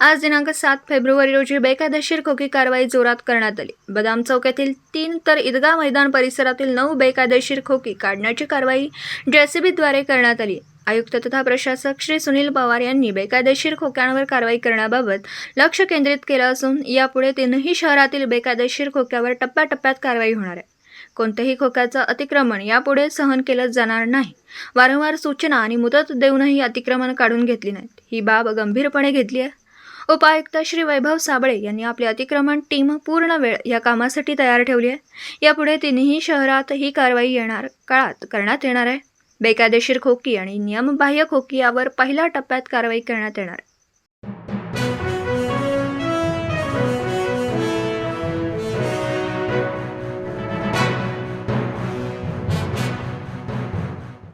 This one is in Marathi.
आज दिनांक 7 फेब्रुवारी रोजी बेकायदेशीर खोकी कारवाई जोरात करण्यात आली। बदाम चौकातील 3 तर ईदगाह मैदान परिसरातील 9 बेकायदेशीर खोकी काढण्याची कारवाई जेसीबीद्वारे करण्यात आली। आयुक्त तथा प्रशासक श्री सुनील पवार यांनी बेकायदेशीर खोक्यांवर कारवाई करण्याबाबत लक्ष केंद्रित केलं असून यापुढे 3ही शहरातील बेकायदेशीर खोक्यावर टप्प्याटप्प्यात कारवाई होणार आहे। कोणत्याही खोक्याचं अतिक्रमण यापुढे सहन केलं जाणार नाही। वारंवार सूचना आणि मुदत देऊनही अतिक्रमण काढून घेतली नाहीत, ही बाब गंभीरपणे घेतली आहे। उपायुक्त श्री वैभव साबळे यांनी आपली अतिक्रमण टीम पूर्ण वेळ या कामासाठी तयार ठेवली आहे। यापुढे 3ही शहरात ही कारवाई येणार काळात करण्यात येणार आहे। बेकायदेशीर खोकी आणि नियमबाह्य खोकी यावर पहिल्या टप्प्यात कारवाई करण्यात येणार आहे।